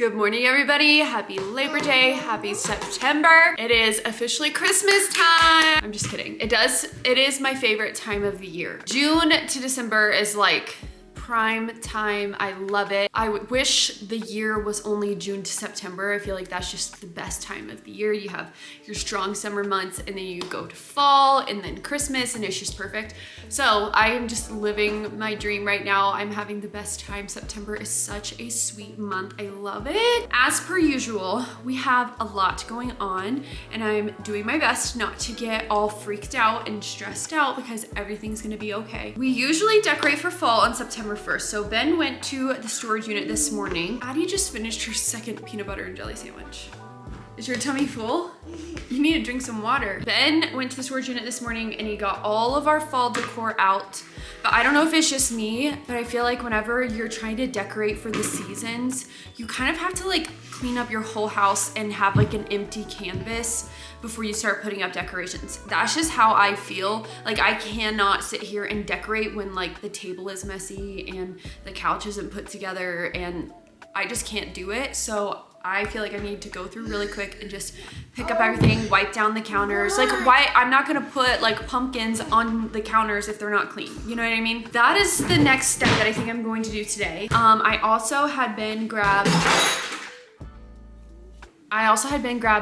Good morning, everybody. Happy Labor Day. Happy September. It is officially Christmas time. I'm just kidding. It is my favorite time of the year. June to December is like prime time. I love it. I wish the year was only June to September. I feel like that's just the best time of the year. You have your strong summer months and then you go to fall and then Christmas and it's just perfect. So I am just living my dream right now. I'm having the best time. September is such a sweet month. I love it. As per usual, we have a lot going on and I'm doing my best not to get all freaked out and stressed out because everything's gonna be okay. We usually decorate for fall on September 1st. So Ben went to the storage unit this morning. Addie just finished her second peanut butter and jelly sandwich. Is your tummy full? You need to drink some water. Ben went to the storage unit this morning and he got all of our fall decor out. But I don't know if it's just me, but I feel like whenever you're trying to decorate for the seasons, you kind of have to like clean up your whole house and have like an empty canvas before you start putting up decorations. That's just how I feel. Like I cannot sit here and decorate when like the table is messy and the couch isn't put together and I just can't do it. So I feel like I need to go through really quick and just pick up everything, wipe down the counters. Like why, I'm not gonna put like pumpkins on the counters if they're not clean. You know what I mean? That is the next step that I think I'm going to do today. I also had Ben grab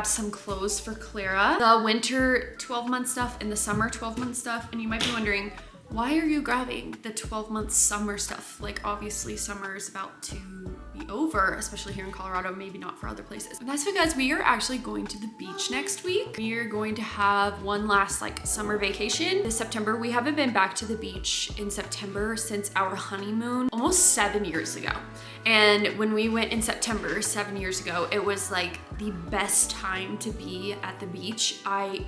some clothes for Clara. The winter 12-month stuff and the summer 12-month stuff. And you might be wondering, why are you grabbing the 12-month summer stuff? Like obviously summer is about to be over, especially here in Colorado, maybe not for other places. And that's because we are actually going to the beach next week. We are going to have one last like summer vacation this September. We haven't been back to the beach in September since our honeymoon almost 7 years ago. And when we went in September 7 years ago, it was like the best time to be at the beach.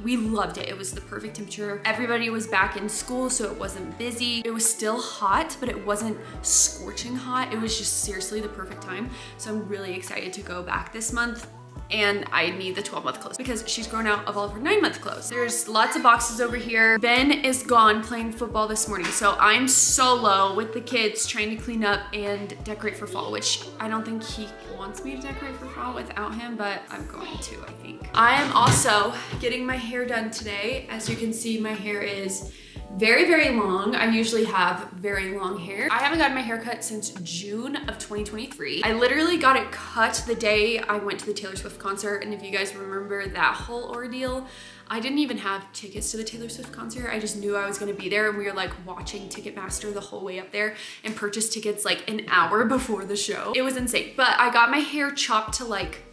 We loved it. It was the perfect temperature. Everybody was back in school, so it wasn't busy. It was still hot, but it wasn't scorching hot. It was just seriously the perfect time. So I'm really excited to go back this month. And I need the 12-month clothes because she's grown out of all of her 9-month clothes. There's lots of boxes over here. Ben is gone playing football this morning. So I'm solo with the kids trying to clean up and decorate for fall, which I don't think he wants me to decorate for fall without him, but I'm going to, I think. I am also getting my hair done today. As you can see, my hair is very, very long. I usually have very long hair. I haven't gotten my hair cut since June of 2023. I literally got it cut the day I went to the Taylor Swift concert. And if you guys remember that whole ordeal, I didn't even have tickets to the Taylor Swift concert. I just knew I was gonna be there and we were like watching Ticketmaster the whole way up there and purchased tickets like an hour before the show. It was insane. But I got my hair chopped to like,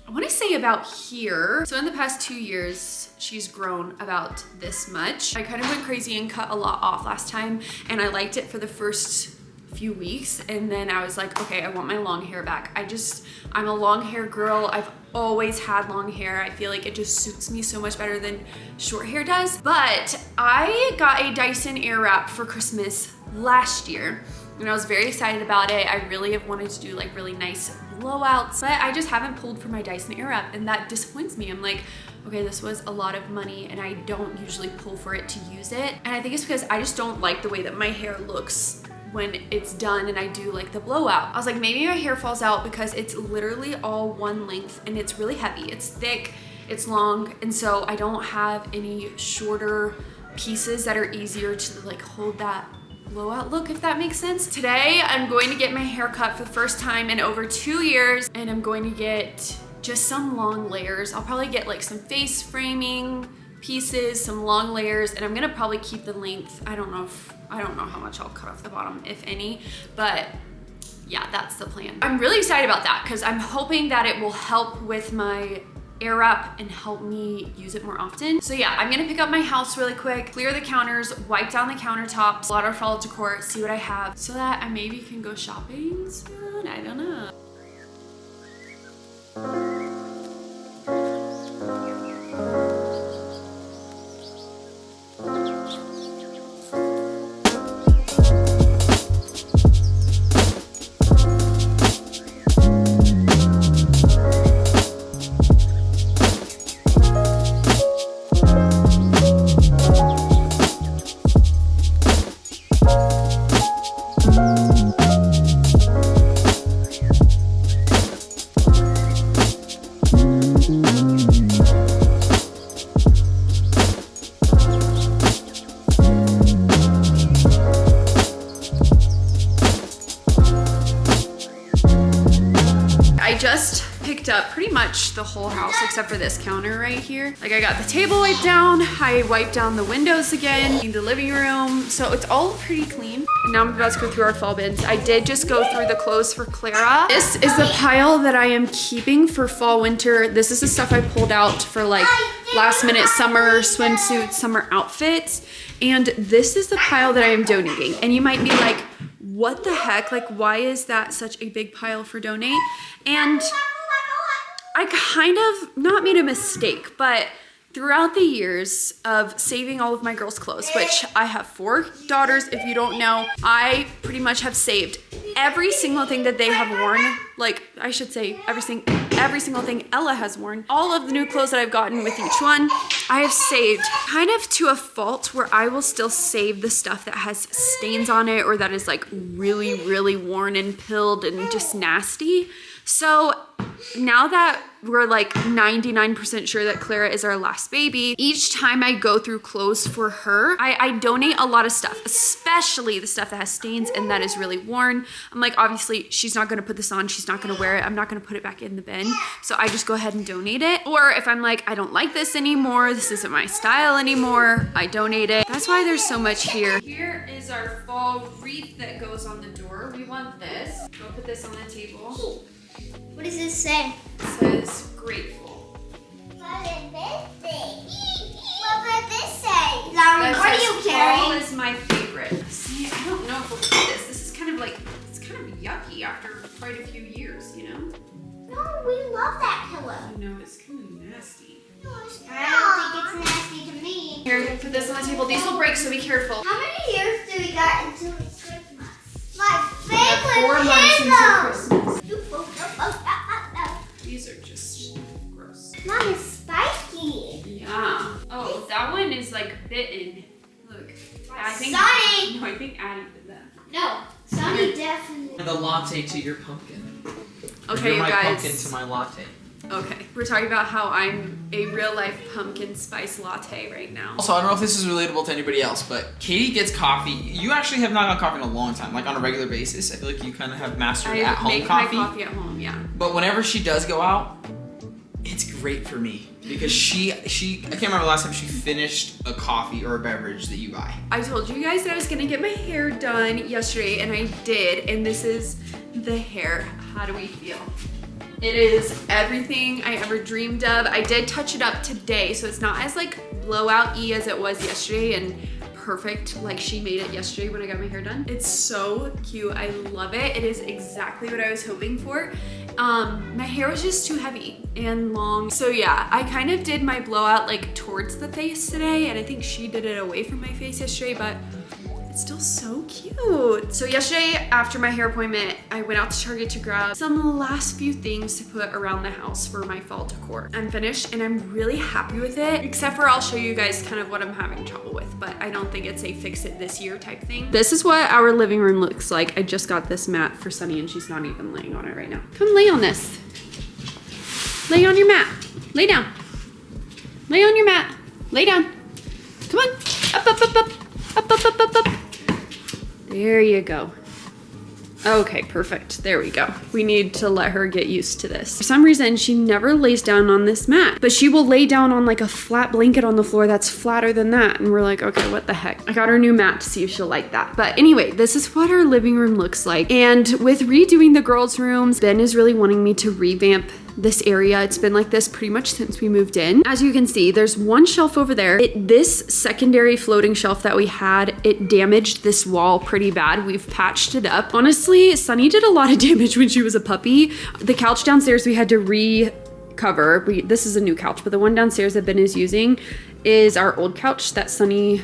I wanna say about here. So in the past 2 years, she's grown about this much. I kind of went crazy and cut a lot off last time and I liked it for the first few weeks. And then I was like, okay, I want my long hair back. I'm a long hair girl. I've always had long hair. I feel like it just suits me so much better than short hair does. But I got a Dyson Airwrap for Christmas last year and I was very excited about it. I really have wanted to do like really nice blowouts, but I just haven't pulled for my Dyson Airwrap and that disappoints me. I'm like, okay, this was a lot of money and I don't usually pull for it to use it. And I think it's because I just don't like the way that my hair looks when it's done and I do like the blowout. I was like, maybe my hair falls out because it's literally all one length and it's really heavy. It's thick, it's long, and so I don't have any shorter pieces that are easier to like hold that blowout look, if that makes sense. Today, I'm going to get my hair cut for the first time in over 2 years and I'm going to get just some long layers. I'll probably get like some face framing pieces, some long layers, and I'm gonna probably keep the length. I don't know how much I'll cut off the bottom, if any, but yeah, that's the plan. I'm really excited about that because I'm hoping that it will help with my Airwrap and help me use it more often. So yeah, I'm gonna pick up my house really quick, clear the counters, wipe down the countertops, blot our fall decor, see what I have so that I maybe can go shopping soon. I don't know. I just picked up pretty much the whole house except for this counter right here. Like I got the table wiped down, I wiped down the windows again, in the living room. So it's all pretty clean. And now I'm about to go through our fall bins. I did just go through the clothes for Clara. This is the pile that I am keeping for fall, winter. This is the stuff I pulled out for like last minute summer swimsuits, summer outfits. And this is the pile that I am donating. And you might be like, what the heck? Like, why is that such a big pile for donate? And I kind of not made a mistake, but throughout the years of saving all of my girls' clothes, which I have 4 daughters, if you don't know, I pretty much have saved every single thing that they have worn. Like, I should say every single thing Ella has worn. All of the new clothes that I've gotten with each one, I have saved kind of to a fault where I will still save the stuff that has stains on it or that is like really, really worn and pilled and just nasty. So now that we're like 99% sure that Clara is our last baby, each time I go through clothes for her, I donate a lot of stuff, especially the stuff that has stains and that is really worn. I'm like, obviously she's not gonna put this on, she's not gonna wear it, I'm not gonna put it back in the bin. So I just go ahead and donate it. Or if I'm like, I don't like this anymore, this isn't my style anymore, I donate it. That's why there's so much here. Here is our fall wreath that goes on the door. We want this. We'll put this on the table. What does this say? It says grateful. What does this say? What does this say? Lauren, what are you Fall carrying? is my favorite. See, I don't know if we'll do this. This is kind of like, it's kind of yucky after quite a few years, you know? No, we love that pillow. I know, it's kind of nasty. I don't think it's nasty to me. Here, put this on the table. These will break, so be careful. How many years do we got until it's Christmas? My We have 4 months until favorite Christmas. pillow. These are just gross. Mom is spiky. Yeah. Oh, that one is like bitten. Look. I think Sonny! No, I think Addie did that. No, Sonny definitely. The latte to your pumpkin. Okay, You're you my guys. pumpkin to my latte. Okay, we're talking about how I'm a real life pumpkin spice latte right now. Also, I don't know if this is relatable to anybody else, but Katie gets coffee. You actually have not got coffee in a long time, like on a regular basis. I feel like you kind of have mastered at home make coffee. my coffee at home, yeah. But whenever she does go out, it's great for me because she I can't remember the last time she finished a coffee or a beverage that you buy. I told you guys that I was gonna get my hair done yesterday, and I did, and this is the hair. How do we feel? It is everything I ever dreamed of. I did touch it up today, so it's not as like blowout-y as it was yesterday and perfect like she made it yesterday when I got my hair done. It's so cute, I love it. It is exactly what I was hoping for. My hair was just too heavy and long. So yeah, I kind of did my blowout like towards the face today, and I think she did it away from my face yesterday, but it's still so cute. So yesterday after my hair appointment, I went out to Target to grab some last few things to put around the house for my fall decor. I'm finished and I'm really happy with it, except for I'll show you guys kind of what I'm having trouble with, but I don't think it's a fix it this year type thing. This is what our living room looks like. I just got this mat for Sunny and she's not even laying on it right now. Come lay on this. Lay on your mat. Lay down. Lay on your mat. Lay down. Come on. Up, up, up, up. Up, up, up, up, up. There you go. Okay, perfect. There we go. We need to let her get used to this. For some reason, she never lays down on this mat, but she will lay down on like a flat blanket on the floor that's flatter than that. And we're like, okay, what the heck? I got her new mat to see if she'll like that. But anyway, this is what our living room looks like. And with redoing the girls' rooms, Ben is really wanting me to revamp this area. It's been like this pretty much since we moved in. As you can see, there's one shelf over there. This secondary floating shelf that we had, it damaged this wall pretty bad. We've patched it up. Honestly, Sunny did a lot of damage when she was a puppy. The couch downstairs we had to recover. This is a new couch, but the one downstairs that Ben is using is our old couch that Sunny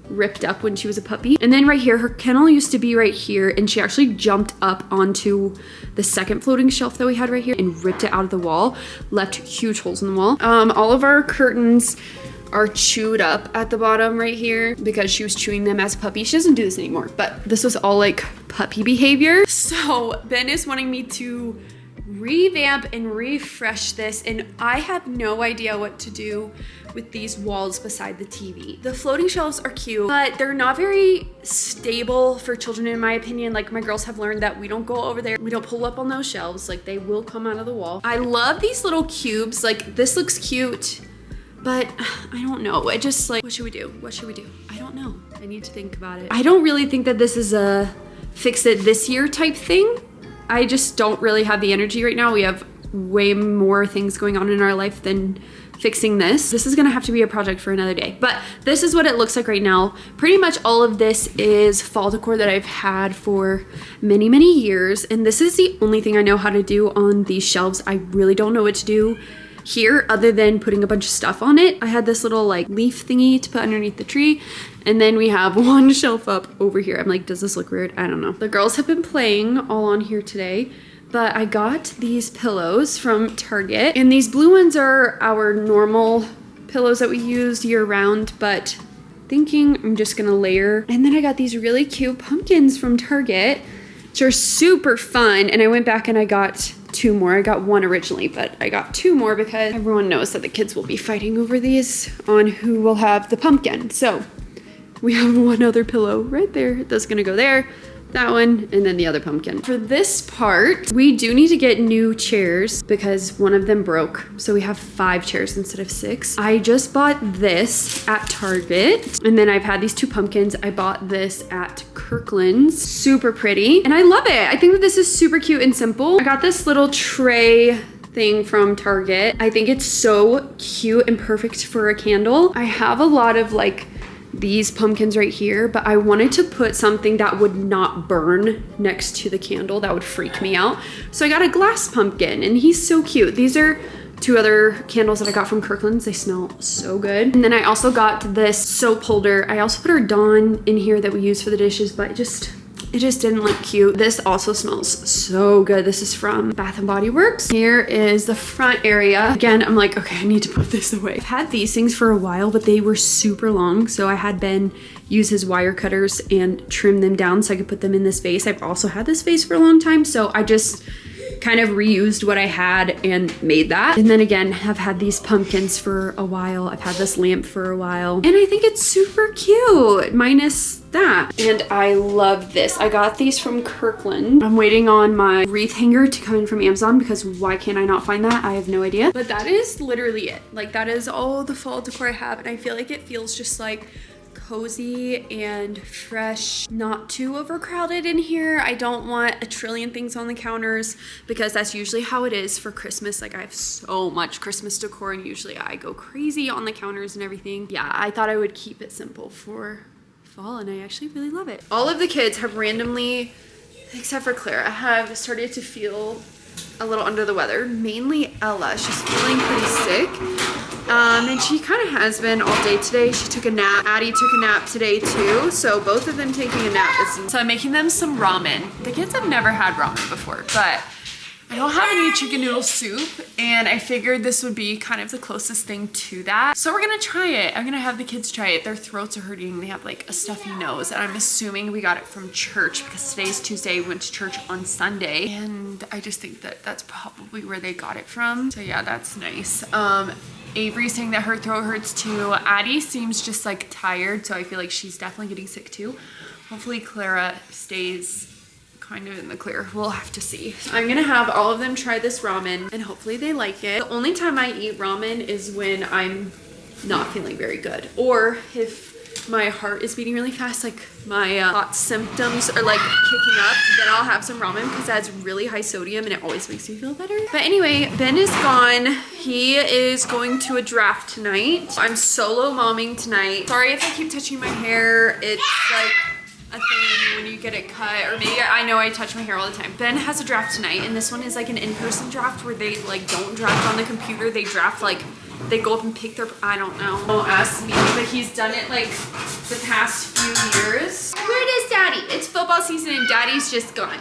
ripped up when she was a puppy. And then right here, her kennel used to be right here, and she actually jumped up onto the second floating shelf that we had right here and ripped it out of the wall, left huge holes in the wall. All of our curtains are chewed up at the bottom right here because she was chewing them as a puppy. She doesn't do this anymore, but this was all like puppy behavior. So Ben is wanting me to revamp and refresh this, and I have no idea what to do with these walls beside the TV. The floating shelves are cute, but they're not very stable for children in my opinion. Like my girls have learned that we don't go over there, we don't pull up on those shelves, like they will come out of the wall. I love these little cubes, like this looks cute, but I don't know. I just like, what should we do? What should we do? I don't know. I need to think about it. I don't really think that this is a fix it this year type thing. I just don't really have the energy right now. We have way more things going on in our life than fixing this. This is gonna have to be a project for another day, but this is what it looks like right now. Pretty much all of this is fall decor that I've had for many, many years, and this is the only thing I know how to do on these shelves. I really don't know what to do here other than putting a bunch of stuff on it. I had this little like leaf thingy to put underneath the tree, and then we have one shelf up over here. I'm like, does this look weird? I don't know. The girls have been playing all on here today, but I got these pillows from Target, and these blue ones are our normal pillows that we use year round, but thinking I'm just gonna layer. And then I got these really cute pumpkins from Target, which are super fun, and I went back and I got 2 more. I got 1 originally, but I got 2 more because everyone knows that the kids will be fighting over these on who will have the pumpkin. So we have 1 other pillow right there. That's gonna go there, that one, and then the other pumpkin. For this part, we do need to get new chairs because one of them broke. So we have 5 chairs instead of 6. I just bought this at Target, and then I've had these 2 pumpkins. I bought this at Kirkland's. Super pretty, and I love it. I think that this is super cute and simple. I got this little tray thing from Target. I think it's so cute and perfect for a candle. I have a lot of like these pumpkins right here, but I wanted to put something that would not burn next to the candle. That would freak me out. So I got a glass pumpkin, and he's so cute. These are 2 other candles that I got from Kirkland's. They smell so good. And then I also got this soap holder. I also put our Dawn in here that we use for the dishes, but it just didn't look cute. This also smells so good. This is from Bath & Body Works. Here is the front area. Again, I'm like, okay, I need to put this away. I've had these things for a while, but they were super long. So I had Ben use his wire cutters and trim them down so I could put them in this vase. I've also had this vase for a long time, so I just kind of reused what I had and made that. And then again, I've had these pumpkins for a while. I've had this lamp for a while, and I think it's super cute, minus that. And I love this. I got these from Kirkland. I'm waiting on my wreath hanger to come in from Amazon because why can't I not find that? I have no idea. But that is literally it. Like that is all the fall decor I have, and I feel like it feels just like cozy and fresh, not too overcrowded in here. I don't want a trillion things on the counters because that's usually how it is for Christmas. Like I have so much Christmas decor, and usually I go crazy on the counters and everything. Yeah, I thought I would keep it simple for fall, and I actually really love it. All of the kids have randomly, except for Clara, have started to feel a little under the weather. Mainly Ella. She's feeling pretty sick. And she kind of has been all day today. She took a nap. Addie took a nap today too. So both of them taking a nap. So I'm making them some ramen. The kids have never had ramen before, but I don't have any chicken noodle soup, and I figured this would be kind of the closest thing to that. So we're gonna try it. I'm gonna have the kids try it. Their throats are hurting. They have like a stuffy nose, and I'm assuming we got it from church because today's Tuesday. We went to church on Sunday, and I just think that that's probably where they got it from. So yeah, that's nice. Avery's saying that her throat hurts too. Addie seems just like tired, so I feel like she's definitely getting sick too. Hopefully Clara stays kind of in the clear. We'll have to see. I'm gonna have all of them try this ramen, and hopefully they like it. The only time I eat ramen is when I'm not feeling very good, or if my heart is beating really fast, like my hot symptoms are like kicking up, then I'll have some ramen because that's really high sodium and it always makes me feel better. But anyway, Ben is gone. He is going to a draft tonight. I'm solo momming tonight. Sorry if I keep touching my hair. It's like a thing when you get it cut, or maybe I know I touch my hair all the time. Ben has a draft tonight, and this one is like an in-person draft where they like don't draft on the computer. They draft like, they go up and pick their, I don't know. Don't ask me, but he's done it like the past few years. Where is Daddy? It's football season and Daddy's just gone.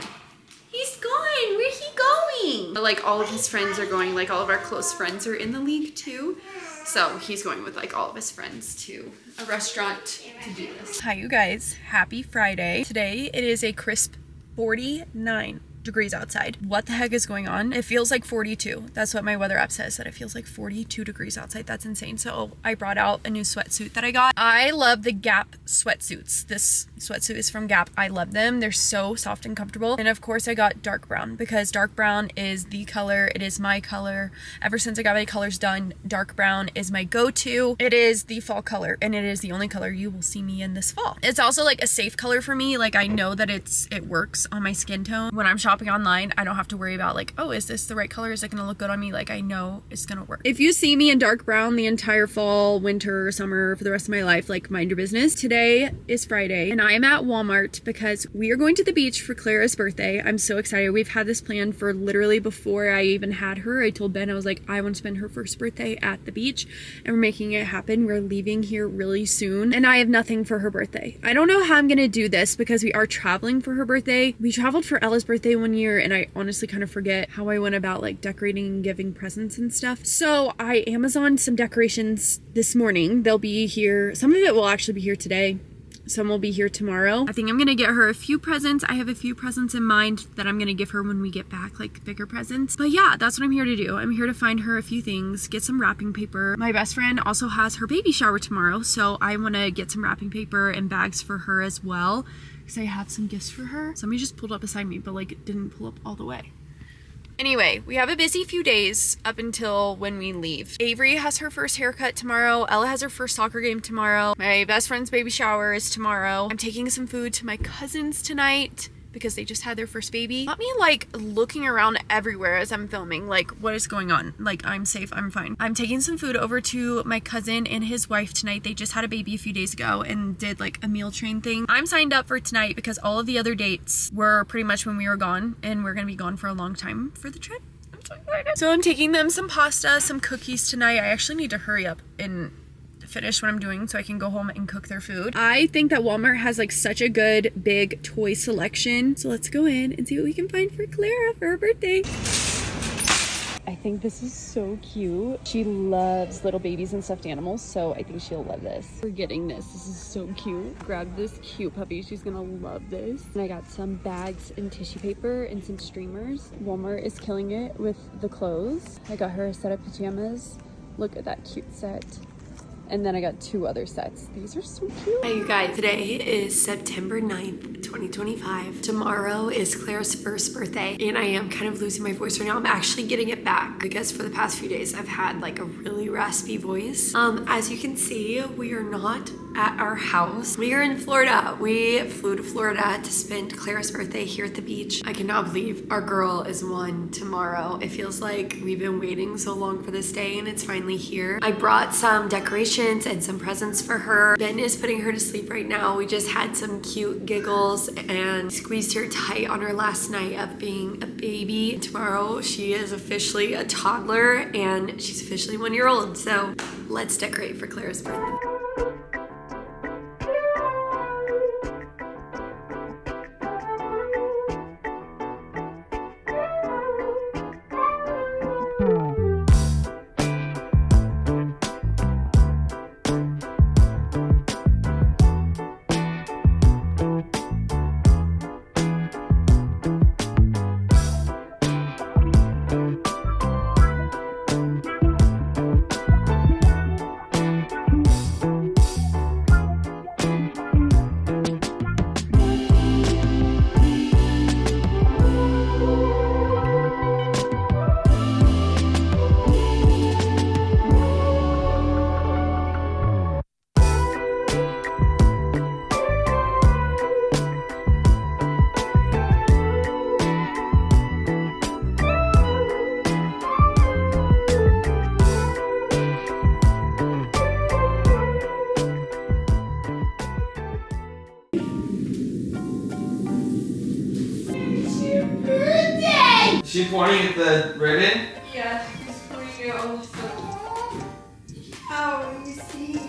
He's gone. Where's he going? Like all of his friends are going, like all of our close friends are in the league too. So he's going with like all of his friends to a restaurant to do this. Hi you guys, happy Friday. Today it is a crisp 49 degrees outside. What the heck is going on? It feels like 42. That's what my weather app says, that it feels like 42 degrees outside. That's insane. So I brought out a new sweatsuit that I got. I love the Gap sweatsuits. This sweatsuit is from Gap. I love them. They're so soft and comfortable. And of course I got dark brown because dark brown is the color. It is my color. Ever since I got my colors done, dark brown is my go-to. It is the fall color and it is the only color you will see me in this fall. It's also like a safe color for me. Like I know that it works on my skin tone. When I'm shopping online, I don't have to worry about like, oh, is this the right color? Is it gonna look good on me? Like I know it's gonna work. If you see me in dark brown the entire fall, winter, summer, for the rest of my life, like mind your business. Today is Friday and I am at Walmart because we are going to the beach for Clara's birthday. I'm so excited. We've had this plan for literally before I even had her. I told Ben, I was like, I want to spend her first birthday at the beach and we're making it happen. We're leaving here really soon and I have nothing for her birthday. I don't know how I'm gonna do this because we are traveling for her birthday. We traveled for Ella's birthday one year and I honestly kind of forget how I went about like decorating and giving presents and stuff. So I Amazoned some decorations this morning. They'll be here. Some of it will actually be here today. Some will be here tomorrow. I think I'm gonna get her a few presents. I have a few presents in mind that I'm gonna give her when we get back, like bigger presents. But yeah, that's what I'm here to do. I'm here to find her a few things, get some wrapping paper. My best friend also has her baby shower tomorrow, so I wanna get some wrapping paper and bags for her as well, because I have some gifts for her. Somebody just pulled up beside me, but like it didn't pull up all the way. Anyway, we have a busy few days up until when we leave. Avery has her first haircut tomorrow. Ella has her first soccer game tomorrow. My best friend's baby shower is tomorrow. I'm taking some food to my cousins tonight because they just had their first baby. Not me like looking around everywhere as I'm filming, like what is going on? Like I'm safe, I'm fine. I'm taking some food over to my cousin and his wife tonight. They just had a baby a few days ago and did like a meal train thing. I'm signed up for tonight because all of the other dates were pretty much when we were gone and we're gonna be gone for a long time for the trip. I'm so excited. So I'm taking them some pasta, some cookies tonight. I actually need to hurry up and finish what I'm doing so I can go home and cook their food. I think that Walmart has like such a good big toy selection. So let's go in and see what we can find for Clara for her birthday. I think this is so cute. She loves little babies and stuffed animals, so I think she'll love this. We're getting this. This is so cute. Grab this cute puppy. She's gonna love this. And I got some bags and tissue paper and some streamers. Walmart is killing it with the clothes. I got her a set of pajamas. Look at that cute set. And then I got 2 other sets. These are so cute. Hey you guys, today is September 9th, 2025. Tomorrow is Clara's first birthday and I am kind of losing my voice right now. I'm actually getting it back because for the past few days I've had like a really raspy voice. As you can see, we are not at our house. We are in Florida. We flew to Florida to spend Clara's birthday here at the beach. I cannot believe our girl is 1 tomorrow. It feels like we've been waiting so long for this day and it's finally here. I brought some decorations and some presents for her. Ben is putting her to sleep right now. We just had some cute giggles and squeezed her tight on her last night of being a baby. Tomorrow she is officially a toddler and she's officially 1 year old. So let's decorate for Clara's birthday. She pointing at the ribbon? Yeah, she's pointing at all stuff. Oh, you see.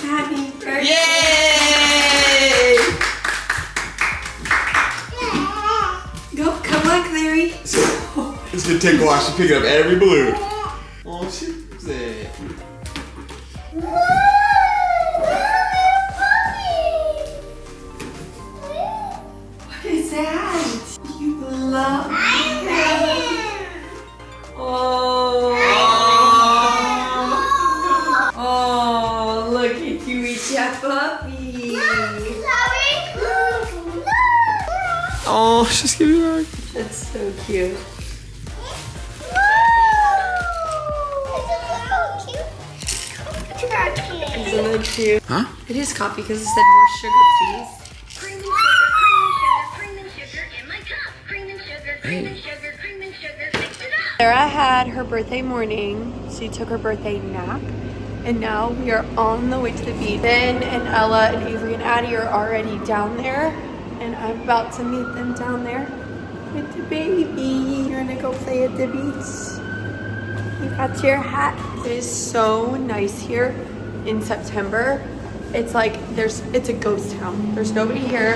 Happy birthday! Yay! Go, come on, Clary. It's gonna take a while. She's picking up every balloon. Oh, she loves it. What is she's giving me a hug. That's so cute. Isn't that cute? Huh? It is coffee because it said more sugar, please. Cream and sugar in my cup. Cream and sugar, cream and sugar, cream and sugar. Mix it up. Sarah had her birthday morning. She took her birthday nap. And now we are on the way to the beach. Ben and Ella and Avery and Addie are already down there. And I'm about to meet them down there with the baby. You're gonna go play at the beach. You got your hat. It is so nice here in September. It's like it's a ghost town. There's nobody here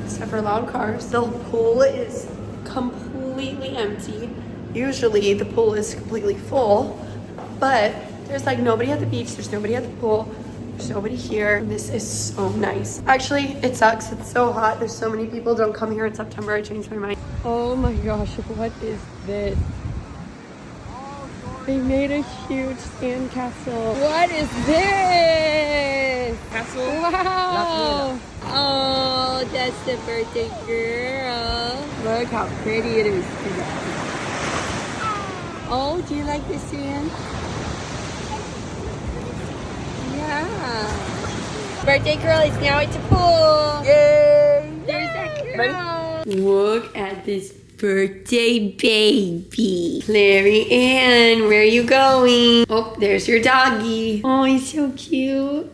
except for loud cars. The pool is completely empty. Usually the pool is completely full, but there's like nobody at the beach. There's nobody at the pool. There's nobody here. This is so nice. Actually, it sucks. It's so hot. There's so many people. Don't come here in September. I changed my mind. Oh my gosh, what is this? They made a huge sand castle. What is this? Castle. Wow. Oh, that's the birthday girl. Look how pretty it is today. Oh, do you like the sand? Yeah. Birthday girl is now at the pool. Yay. There's that girl. Look at this birthday baby. Clary Ann, where are you going? Oh, there's your doggy. Oh, he's so cute.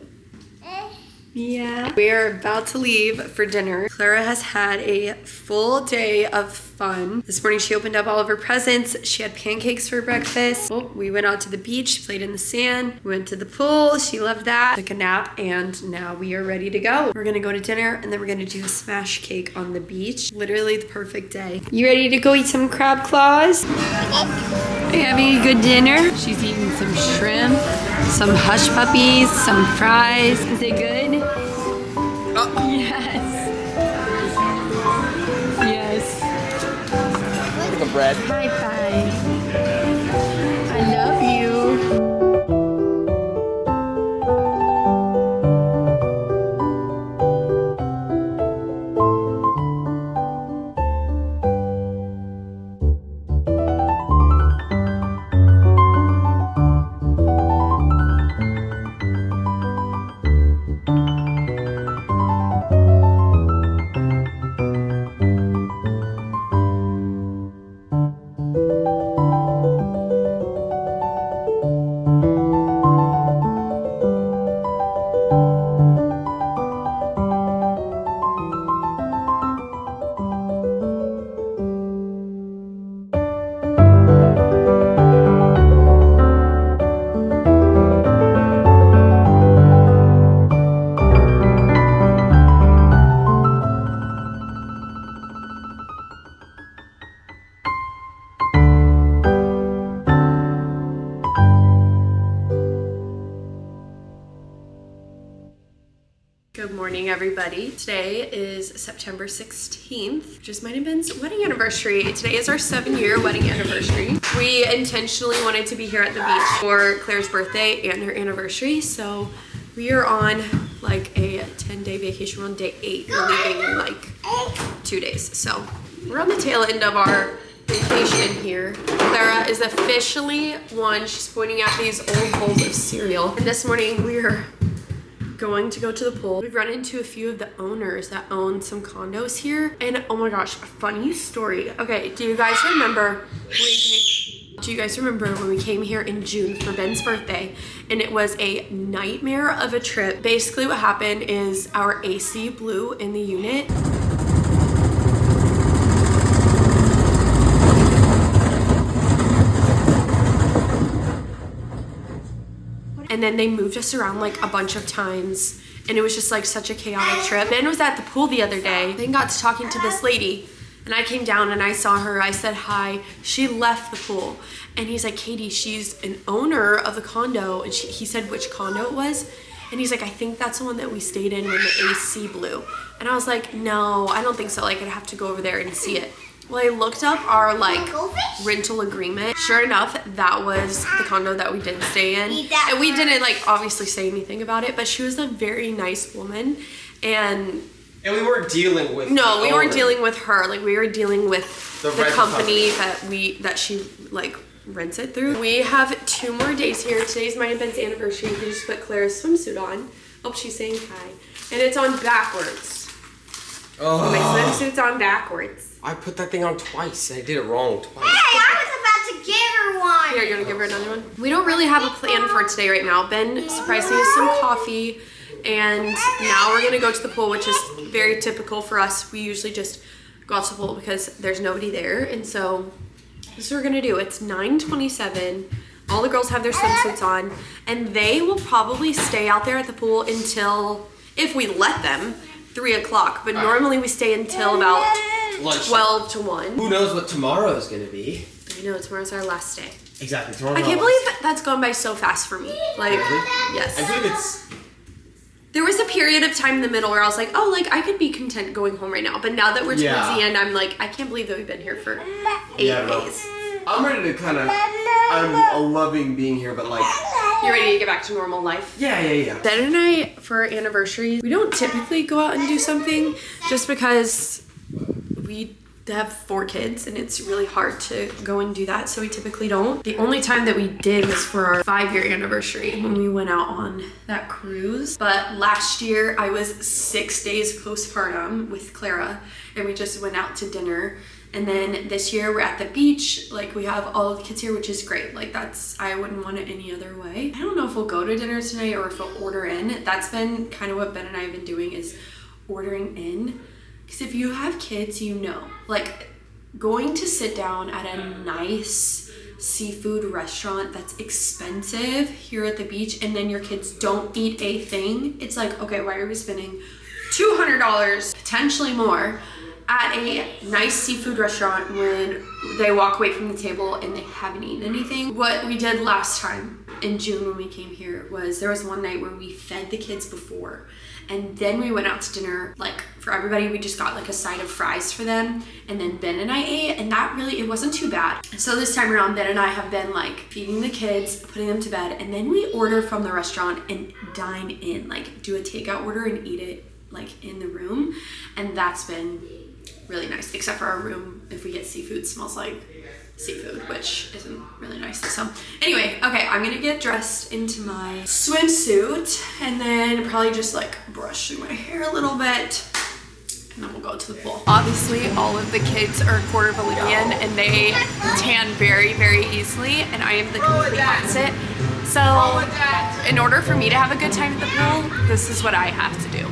Yeah. We're about to leave for dinner. Clara has had a full day of fun. This morning she opened up all of her presents. She had pancakes for breakfast. Oh, we went out to the beach, played in the sand. We went to the pool. She loved that. Took a nap, and now we are ready to go. We're gonna go to dinner, and then we're gonna do a smash cake on the beach. Literally the perfect day. You ready to go eat some crab claws? Are you having a good dinner? She's eating some shrimp, some hush puppies, some fries. Is it good? Yes. Yes. Look at the bread. High five. I love you. Good morning, everybody. Today is September 16th, which is my and Ben's wedding anniversary. Today is our 7-year wedding anniversary. We intentionally wanted to be here at the beach for Claire's birthday and her anniversary, so we are on like a 10-day vacation. We're on day 8. We're leaving in like 2 days. So we're on the tail end of our vacation here. Clara is officially one. She's pointing at these old bowls of cereal. And this morning we are going to go to the pool. We've run into a few of the owners that own some condos here, and oh my gosh, a funny story. Okay, do you guys remember when we came here in June for Ben's birthday, and it was a nightmare of a trip? Basically what happened is our AC blew in the unit. And then they moved us around like a bunch of times, and it was just like such a chaotic trip. Ben was at the pool the other day. Ben got to talking to this lady, and I came down and I saw her. I said hi. She left the pool, and he's like, Katie, she's an owner of the condo. And he said which condo it was, and he's like, I think that's the one that we stayed in when the AC blew. And I was like, no, I don't think so. Like, I'd have to go over there and see it. Well, I looked up our like rental agreement. Sure enough, that was the condo that we did stay in. And we didn't like obviously say anything about it, but she was a very nice woman. And And we weren't dealing with No, we weren't owner. dealing with her. Like, we were dealing with The the rental company that she like rents it through. We have 2 more days here. Today's mine and Ben's anniversary. We just put Claire's swimsuit on. Oh, she's saying hi. And it's on backwards. Oh. My swimsuit's on backwards. I put that thing on twice. I did it wrong twice. Hey, I was about to give her one. Here, you wanna give her another one? We don't really have a plan for today right now. Ben surprised me with some coffee, and now we're gonna go to the pool, which is very typical for us. We usually just go out to the pool because there's nobody there, and so this is what we're gonna do. It's 9:27. All the girls have their swimsuits on, and they will probably stay out there at the pool until, if we let them, 3 o'clock. But normally we stay until about Lunch. 12 to 1. Who knows what tomorrow's gonna be? I know, tomorrow's our last day. Exactly. Tomorrow's I can't our believe last- that's gone by so fast for me. Like, Really? yes. I believe it's. There was a period of time in the middle where I was like, oh, like, I could be content going home right now. But now that we're towards Yeah. the end, I'm like, I can't believe that we've been here for 8 Yeah, no. days. I'm ready to kind of. I'm loving being here, but like. You ready to get back to normal life? Yeah. Ben and I, for our anniversary, we don't typically go out and do something just because we have 4 kids and it's really hard to go and do that, so we typically don't. The only time that we did was for our 5-year anniversary when we went out on that cruise. But last year I was 6 days postpartum with Clara and we just went out to dinner. And then this year we're at the beach, like we have all of the kids here, which is great. Like I wouldn't want it any other way. I don't know if we'll go to dinner tonight or if we'll order in. That's been kind of what Ben and I have been doing, is ordering in. Because if you have kids, you know, like going to sit down at a nice seafood restaurant that's expensive here at the beach and then your kids don't eat a thing, it's like, okay, why are we spending $200, potentially more, at a nice seafood restaurant when they walk away from the table and they haven't eaten anything? What we did last time in June when we came here was there was one night where we fed the kids before and then we went out to dinner. Like for everybody, we just got like a side of fries for them, and then Ben and I ate, and that really, it wasn't too bad. So this time around, Ben and I have been like feeding the kids, putting them to bed, and then we order from the restaurant and dine in, like do a takeout order and eat it like in the room. And that's been really nice, except for our room, if we get seafood, smells like seafood, which isn't really nice. So anyway, okay, I'm gonna get dressed into my swimsuit and then probably just like brush through my hair a little bit, and then we'll go to the pool. Obviously, all of the kids are quarter Bolivian and they tan very, very easily, and I am the complete opposite. So in order for me to have a good time at the pool, this is what I have to do.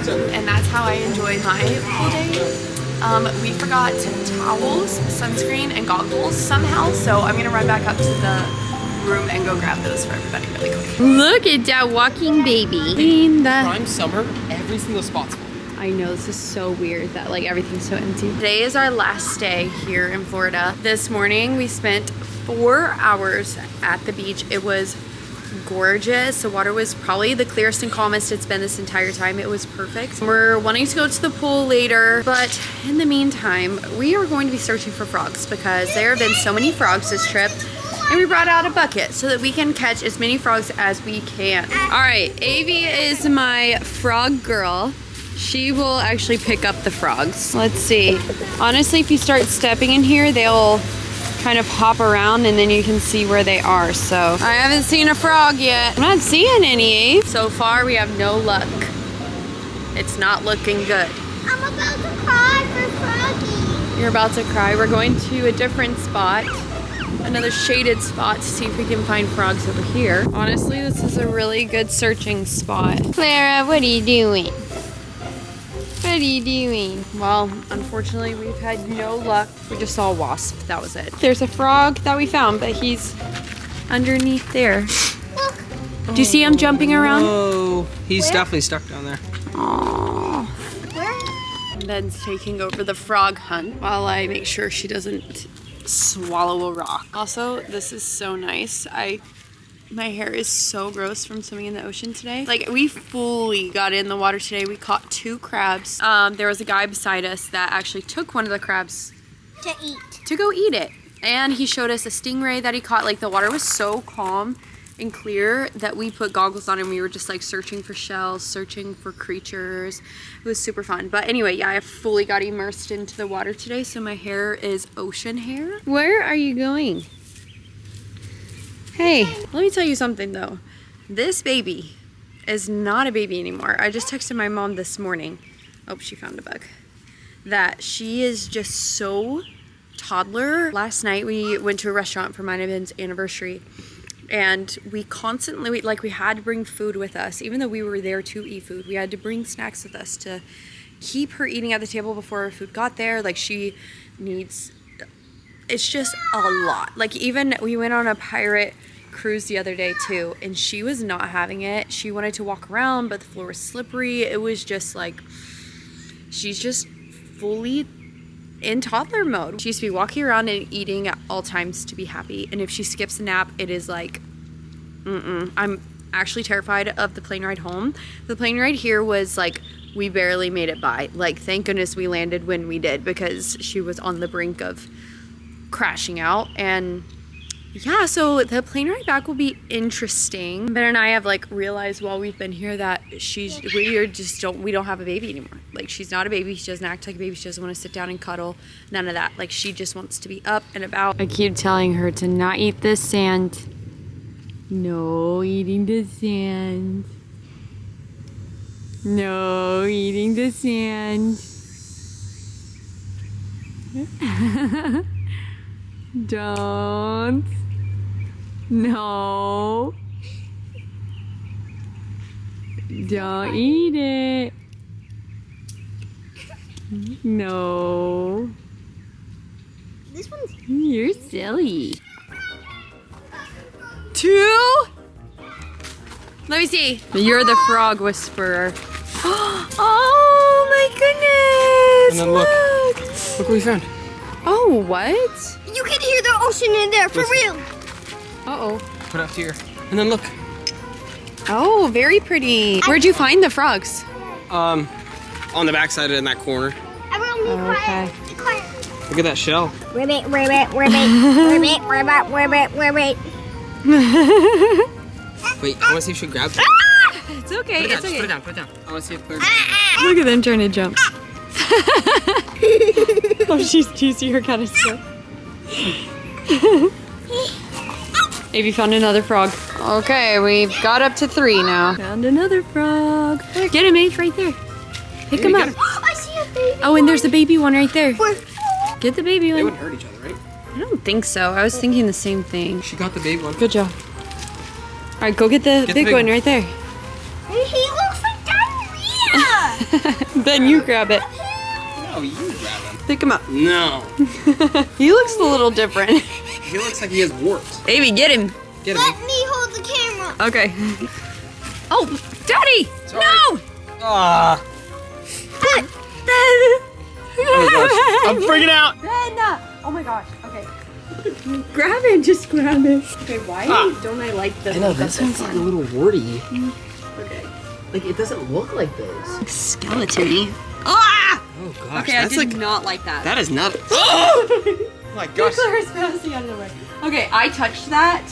And that's how I enjoy my pool day. We forgot towels, sunscreen, and goggles somehow, so I'm gonna run back up to the room and go grab those for everybody really quick. Look at that walking baby. Prime summer, every single spot's full. I know, this is so weird that like everything's so empty. Today is our last day here in Florida. This morning we spent 4 hours at the beach. It was gorgeous. The water was probably the clearest and calmest it's been this entire time. It was perfect. We're wanting to go to the pool later, but in the meantime, we are going to be searching for frogs because there have been so many frogs this trip. And we brought out a bucket so that we can catch as many frogs as we can. All right, Avi is my frog girl. She will actually pick up the frogs. Let's see. Honestly, if you start stepping in here, they'll kind of hop around and then you can see where they are. So I haven't seen a frog yet. I'm not seeing any. So far, we have no luck. It's not looking good. I'm about to cry for Froggy. You're about to cry. We're going to a different spot. Another shaded spot to see if we can find frogs over here. Honestly, this is a really good searching spot. Clara, what are you doing? What are you doing? Well, unfortunately, we've had no luck. We just saw a wasp. That was it. There's a frog that we found, but he's underneath there. Look. Do you see him jumping around? Oh, he's definitely stuck down there. Aww. Where? Ben's taking over the frog hunt while I make sure she doesn't swallow a rock. Also, this is so nice. I My hair is so gross from swimming in the ocean today. Like, we fully got in the water today. We caught 2 crabs. There was a guy beside us that actually took one of the crabs To eat. to go eat it. And he showed us a stingray that he caught. Like, the water was so calm and clear that we put goggles on and we were just like searching for shells, searching for creatures. It was super fun. But anyway, yeah, I fully got immersed into the water today, so my hair is ocean hair. Where are you going? Hey, let me tell you something though. This baby is not a baby anymore. I just texted my mom this morning. Oh, she found a bug. That she is just so toddler. Last night we went to a restaurant for mine and Ben's anniversary, and we constantly, we had to bring food with us. Even though we were there to eat food, we had to bring snacks with us to keep her eating at the table before our food got there. Like, she needs, it's just a lot. Like, even we went on a pirate cruise the other day too, and she was not having it. She wanted to walk around, but the floor was slippery. It was just like, she's just fully in toddler mode. She used to be walking around and eating at all times to be happy, and if she skips a nap, it is like, I'm actually terrified of the plane ride home. The plane ride here was like, we barely made it by. Like, thank goodness we landed when we did, because she was on the brink of crashing out. And yeah, so the plane ride back will be interesting. Ben and I have like realized while we've been here that we don't have a baby anymore. Like, she's not a baby. She doesn't act like a baby. She doesn't want to sit down and cuddle. None of that. Like, she just wants to be up and about. I keep telling her to not eat the sand. No eating the sand. No eating the sand. Don't. No. Don't eat it. No. This one's You're silly. 2? Let me see. You're the frog whisperer. Oh my goodness. And then look what we found. Oh, what? You can hear the ocean in there for real. Uh-oh. Put it up here. And then look. Oh, very pretty. Where'd you find the frogs? On the backside in that corner. Everyone be quiet. Be quiet. Look at that shell. Ribbit, ribbit, ribbit, ribbit, ribbit, ribbit, ribbit. Wait, I want to see if she grabs it. It's okay. Put it down, It's okay. put it down, put it down. I want to see if Claire. Look at them trying to jump. Oh, do you see her kind of stuff? Maybe found another frog. Okay, we've got up to 3 now. Found another frog. Get him, Abe, right there. Pick him up. I see a baby. Oh, and there's a baby one right there. Get the baby They one. wouldn't hurt each other, right? I don't think so. I was thinking the same thing. She got the baby one. Good job. All right, go get the big one right there. He looks like diarrhea. Then you grab it. No, you grab him. Pick him up. No. He looks a little different. He looks like he has warts. Baby, get him. Get Let him. me hold the camera. Okay. Oh, Daddy! Sorry. No! Ah. Ben! Oh gosh. I'm freaking out. Ben! Oh my gosh. Okay. Grab it. Just grab it. Okay, why don't I like the a little warty. Okay. Like, it doesn't look like those. Skeleton-y. Ah! Oh gosh. Okay, I that's did like, not like that. that is not. Oh my gosh. Claire's passing out of the way. Okay, I touched that.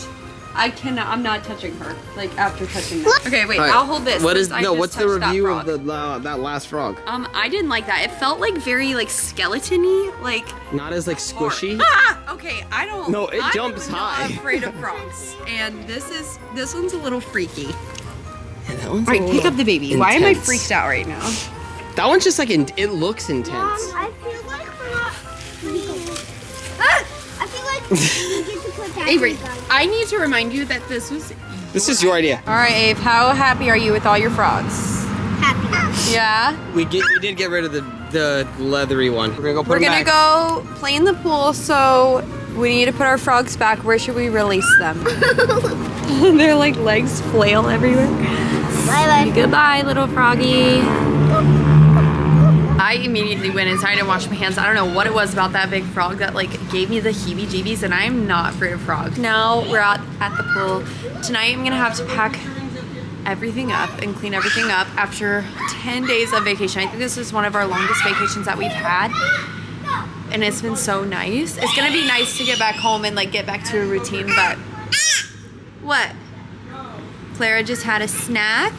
I cannot. I'm not touching her. Like, after touching that. Okay, wait. All right, I'll hold this. What is I no? just What's the touched that review of frog. that last frog? I didn't like that. It felt like very like skeleton-y, like. Not as like squishy. Ah! Okay, I don't. No, it jumps high. I'm not afraid of frogs, and this one's a little freaky. Yeah, that one's All right, pick up the baby. Why am I intense. freaked out right now? That one's just like it looks intense. I feel like we're not. I feel like we get to put that. Avery, I need to remind you that this was. This is your idea. All right, Ave. How happy are you with all your frogs? Happy. Yeah. We did get rid of the leathery one. We're gonna go put We're them gonna back. go play in the pool, so we need to put our frogs back. Where should we release them? Their like legs flail everywhere. Bye bye. Goodbye, little froggy. I immediately went inside and washed my hands. I don't know what it was about that big frog that like gave me the heebie-jeebies, and I'm not afraid of frogs. Now we're at the pool. Tonight I'm gonna have to pack everything up and clean everything up after 10 days of vacation. I think this is one of our longest vacations that we've had, and it's been so nice. It's gonna be nice to get back home and like get back to a routine, but what? Clara just had a snack.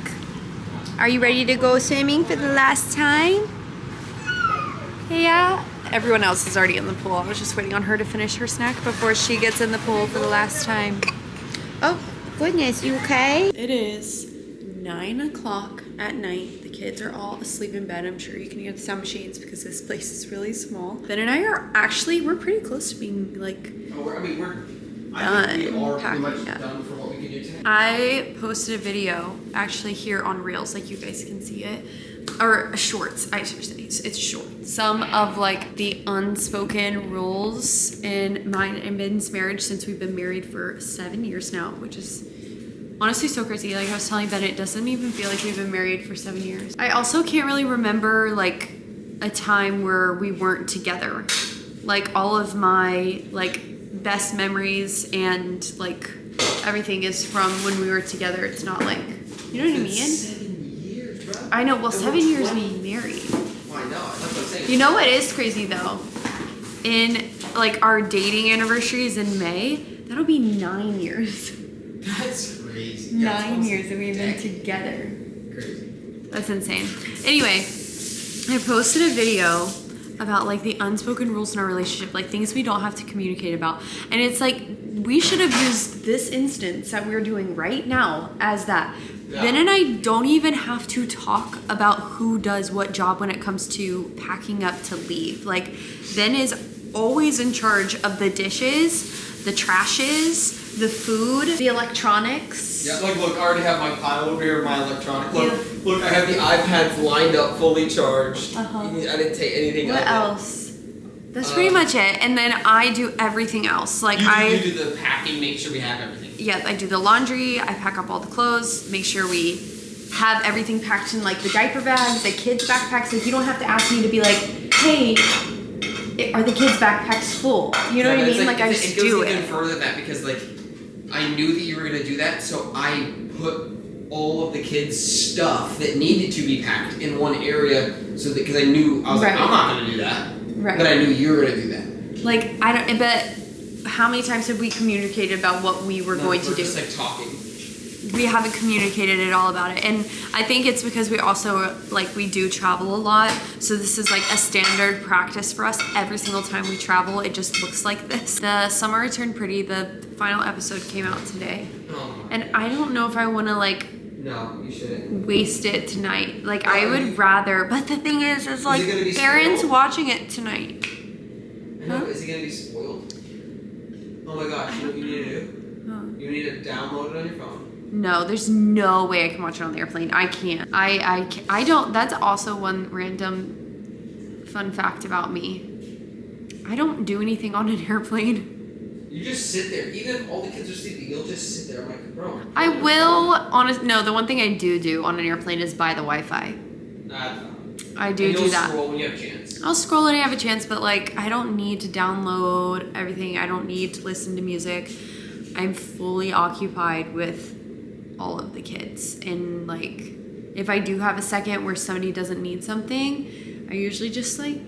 Are you ready to go swimming for the last time? Yeah. Everyone else is already in the pool. I was just waiting on her to finish her snack before she gets in the pool for the last time. Oh, goodness, you okay? It is 9 o'clock at night. The kids are all asleep in bed. I'm sure you can hear the sound machines because this place is really small. Ben and I are actually, we're pretty close to being like I think we are pretty much Done. done for what we can do today. I posted a video actually here on Reels, like you guys can see it, or shorts, I should say, it's short. Some of like the unspoken rules in mine and Ben's marriage since we've been married for 7 years now, which is honestly so crazy. Like I was telling Ben, it doesn't even feel like we've been married for 7 years. I also can't really remember like a time where we weren't together. Like all of my like best memories and like everything is from when we were together. It's not like, you know what I mean? 7 years, bro. I know, well, 7 years being married. Well, I know, that's what I'm saying. You know what is crazy though? In like our dating anniversary is in May, that'll be 9 years. That's crazy. 9 years that we've been together. Crazy. That's insane. Anyway, I posted a video about like the unspoken rules in our relationship, like things we don't have to communicate about. And it's like, we should have used this instance that we're doing right now as that. Yeah. Ben and I don't even have to talk about who does what job when it comes to packing up to leave. Like, Ben is always in charge of the dishes, the trashes, the food, the electronics. Yeah, like look, I already have my pile over here, my electronic. Look, Yeah. look, I have the iPads lined up, fully charged. Uh-huh. I didn't take anything What out of else? That's pretty much it. And then I do everything else. Like it. You do the packing, make sure we have everything. Yep, I do the laundry, I pack up all the clothes, make sure we have everything packed in like the diaper bags, the kids' backpacks. Like you don't have to ask me to be like, hey, are the kids' backpacks full? You know what I mean? Like I just do It goes even it. further than that because like I knew that you were gonna do that, so I put all of the kids' stuff that needed to be packed in one area, so that because I knew I was like, Right. I'm not gonna do that, Right. but I knew you were gonna do that. Like I bet how many times have we communicated about what we were going to We're do? just like talking. We haven't communicated at all about it, and I think it's because we also like we do travel a lot, so this is like a standard practice for us. Every single time we travel, it just looks like this. The Summer Returned Pretty, the final episode came out today, Oh, and I don't know if I want to like no, you shouldn't. waste it tonight. Like I would rather, but the thing is like it gonna be Aaron's spoiled? watching it tonight. I know, is it gonna be spoiled? Oh my gosh, you know what you need to do? Huh. You need to download it on your phone. No, there's no way I can watch it on the airplane. I can't. I don't. That's also one random fun fact about me. I don't do anything on an airplane. You just sit there. Even if all the kids are sleeping, you'll just sit there. I'm like, bro. I will, no, the one thing I do on an airplane is buy the Wi-Fi. I do you'll that. scroll when you have a chance. I'll scroll when I have a chance, but like, I don't need to download everything. I don't need to listen to music. I'm fully occupied with all of the kids. And like, if I do have a second where somebody doesn't need something, I usually just like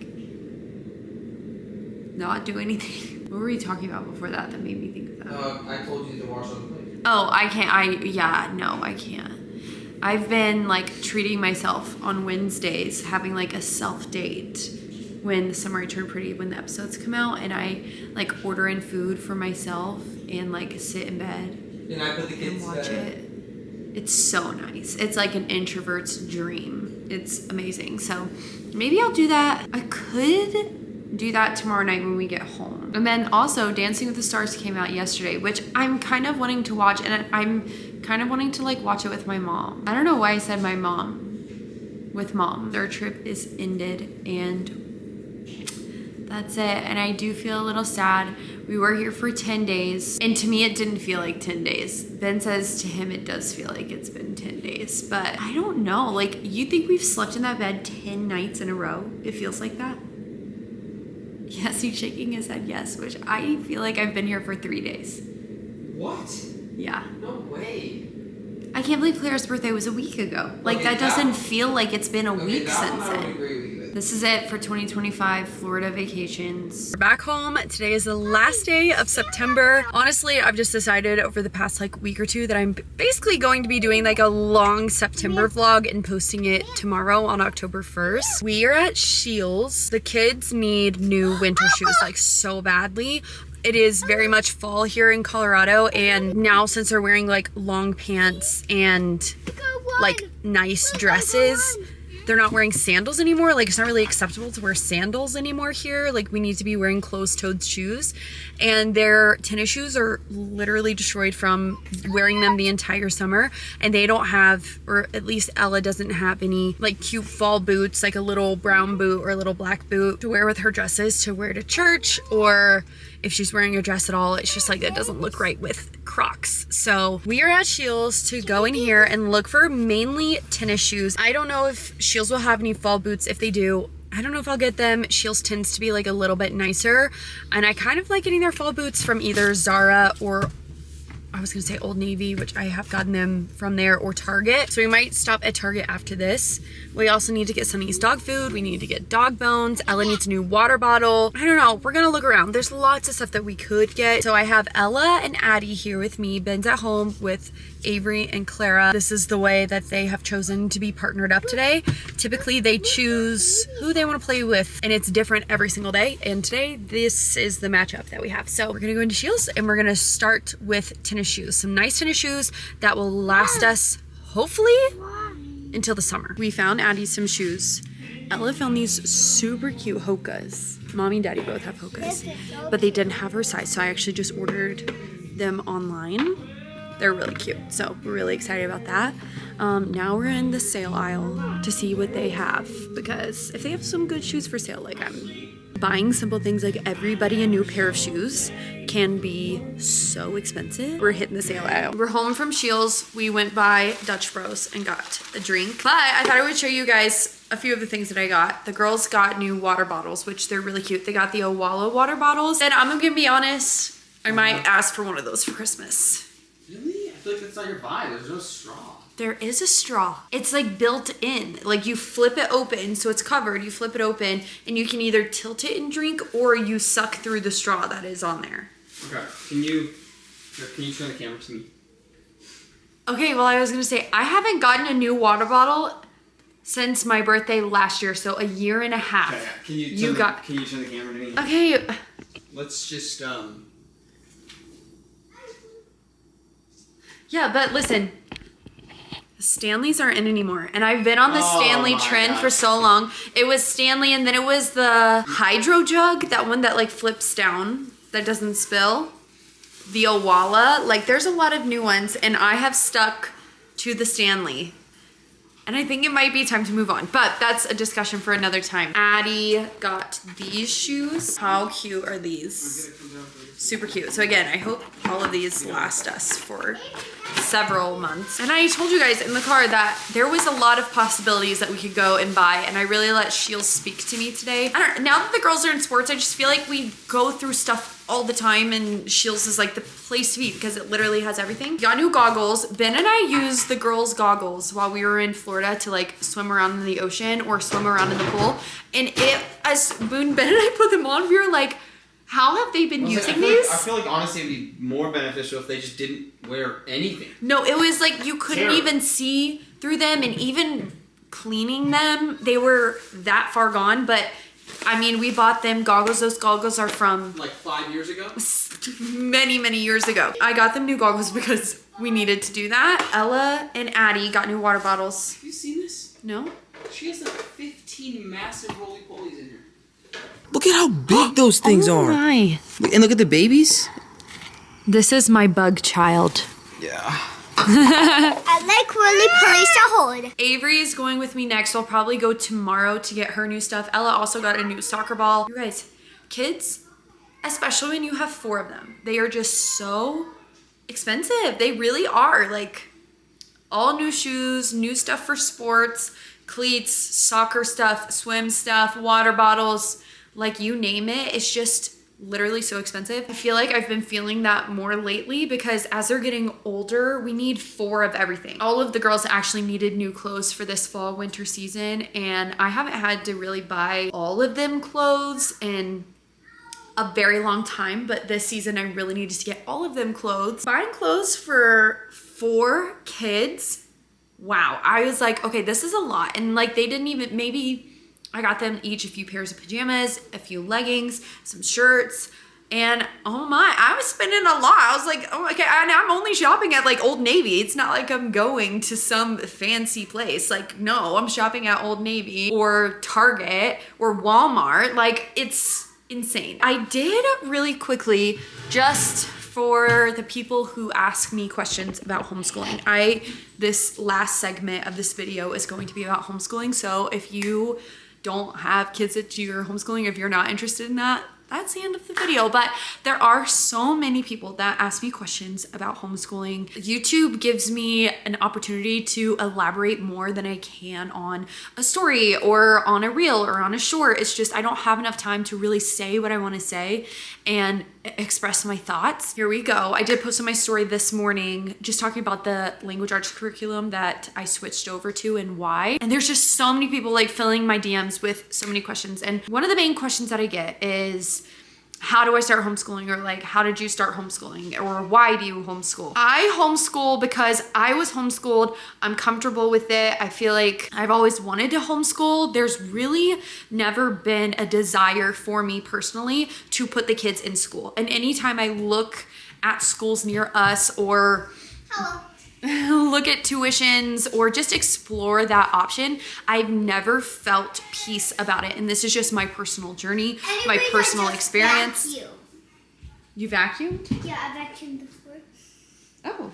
not do anything. What were we talking about before that made me think of that? I told you to watch on the plane. Oh, I can't. I can't. I've been like treating myself on Wednesdays, having like a self date when the Summer Returned Pretty, when the episodes come out, and I like order in food for myself and like sit in bed And I put the and kids to watch bed. it. It's so nice. It's like an introvert's dream. It's amazing. So maybe I'll do that. I could do that tomorrow night when we get home. And then also Dancing with the Stars came out yesterday, which I'm kind of wanting to watch, and I'm kind of wanting to like watch it with my mom. I don't know why I said my mom. With mom. Their trip is ended, and That's it. And I do feel a little sad. We were here for 10 days. And to me, it didn't feel like 10 days. Ben says to him, it does feel like it's been 10 days. But I don't know. Like, you think we've slept in that bed 10 nights in a row? It feels like that. Yes, he's shaking his head yes, which I feel like I've been here for 3 days. What? Yeah. No way. I can't believe Clara's birthday was a week ago. Like, Okay, that doesn't feel like it's been a week that since one I would then. agree with you. This is it for 2025 Florida vacations. We're back home. Today is the last day of September. Honestly, I've just decided over the past like week or two that I'm basically going to be doing like a long September vlog and posting it tomorrow on October 1st. We are at Shields. The kids need new winter shoes like so badly. It is very much fall here in Colorado, and now since they're wearing like long pants and like nice dresses, they're not wearing sandals anymore. Like, it's not really acceptable to wear sandals anymore here. Like, we need to be wearing closed-toed shoes, and their tennis shoes are literally destroyed from wearing them the entire summer. And they don't have, or at least Ella doesn't have, any like cute fall boots, like a little brown boot or a little black boot to wear with her dresses to wear to church, or if she's wearing a dress at all, it's just like, it doesn't look right with Crocs. So we are at Shields to go in here and look for mainly tennis shoes. I don't know if Shields will have any fall boots. If they do, I don't know if I'll get them. Shields tends to be like a little bit nicer, and I kind of like getting their fall boots from either Zara or, I was gonna say Old Navy, which I have gotten them from there, or Target. So we might stop at Target after this. We also need to get Sunny's dog food. We need to get dog bones. Ella needs a new water bottle. I don't know, we're gonna look around. There's lots of stuff that we could get. So I have Ella and Addie here with me. Ben's at home with Avery and Clara. This is the way that they have chosen to be partnered up today. Typically they choose who they want to play with, and it's different every single day. And today, this is the matchup that we have. So we're gonna go into Shields and we're gonna start with tennis shoes. Some nice tennis shoes that will last us, hopefully, until the summer. We found Addie some shoes. Ella found these super cute Hokas. Mommy and Daddy both have Hokas, but they didn't have her size, so I actually just ordered them online. They're really cute, so we're really excited about that. Now we're in the sale aisle to see what they have, because if they have some good shoes for sale, like I'm buying simple things like everybody a new pair of shoes can be so expensive. We're hitting the sale aisle. We're home from Shields. We went by Dutch Bros and got a drink, but I thought I would show you guys a few of the things that I got. The girls got new water bottles, which they're really cute. They got the Owala water bottles, and I'm gonna be honest, I might ask for one of those for Christmas. Really? I feel like that's not your vibe. There's no straw. There is a straw. It's like built in. Like, you flip it open, so it's covered. You flip it open, and you can either tilt it and drink, or you suck through the straw that is on there. Okay. Can you turn the camera to me? Okay, well, I was gonna say, I haven't gotten a new water bottle since my birthday last year, so a year and a half. Okay. Can you turn the camera to me? Okay. Let's just Yeah, but listen, Stanleys aren't in anymore, and I've been on the Stanley trend for so long. It was Stanley, and then it was the Hydro Jug, that one that like flips down, that doesn't spill. The Owala, like there's a lot of new ones, and I have stuck to the Stanley. And I think it might be time to move on, but that's a discussion for another time. Addie got these shoes. How cute are these? Super cute. So again, I hope all of these last us for several months. And I told you guys in the car that there was a lot of possibilities that we could go and buy, and I really let Shields speak to me today. I don't know, now that the girls are in sports, I just feel like we go through stuff all the time, and Shields is like the place to be because it literally has everything. Got new goggles. Ben and I used the girls' goggles while we were in Florida to like swim around in the ocean or swim around in the pool. And as Ben and I put them on, we were like, how have they been using these? I feel like honestly it'd be more beneficial if they just didn't wear anything. No, it was like you couldn't even see through them, and even cleaning them, they were that far gone. But I mean, we bought them goggles. Those goggles are from like 5 years ago? Many, many years ago. I got them new goggles because we needed to do that. Ella and Addie got new water bottles. Have you seen this? No? She has like 15 massive roly-polies in here. Look at how big those things are. My. And look at the babies. This is my bug child. Yeah. I like really place to hold. Avery is going with me next. I'll probably go tomorrow to get her new stuff. Ella also got a new soccer ball. You guys, kids, especially when you have 4 of them, they are just so expensive. They really are. Like, all new shoes, new stuff for sports, cleats, soccer stuff, swim stuff, water bottles, like you name it. It's just literally so expensive. I feel like I've been feeling that more lately because as they're getting older, we need 4 of everything. All of the girls actually needed new clothes for this fall winter season, and I haven't had to really buy all of them clothes in a very long time, but this season I really needed to get all of them clothes. Buying clothes for 4 kids, wow. I was like, okay, this is a lot. And like, they didn't even, maybe I got them each a few pairs of pajamas, a few leggings, some shirts, and oh my, I was spending a lot. I was like, oh, okay, and I'm only shopping at like Old Navy. It's not like I'm going to some fancy place. Like, no, I'm shopping at Old Navy or Target or Walmart. Like, it's insane. I did really quickly, just for the people who ask me questions about homeschooling. This last segment of this video is going to be about homeschooling. So if you don't have kids that you're homeschooling, if you're not interested in that, that's the end of the video. But there are so many people that ask me questions about homeschooling. YouTube gives me an opportunity to elaborate more than I can on a story or on a reel or on a short. It's just, I don't have enough time to really say what I want to say and express my thoughts. Here we go. I did post on my story this morning just talking about the language arts curriculum that I switched over to and why. And there's just so many people like filling my DMs with so many questions. And one of the main questions that I get is, how do I start homeschooling? Or like, how did you start homeschooling? Or why do you homeschool? I homeschool because I was homeschooled. I'm comfortable with it. I feel like I've always wanted to homeschool. There's really never been a desire for me personally to put the kids in school. And anytime I look at schools near us or look at tuitions or just explore that option, I've never felt peace about it. And this is just my personal journey, my personal experience. Vacuum. You vacuumed? Yeah, I vacuumed the floor. Oh,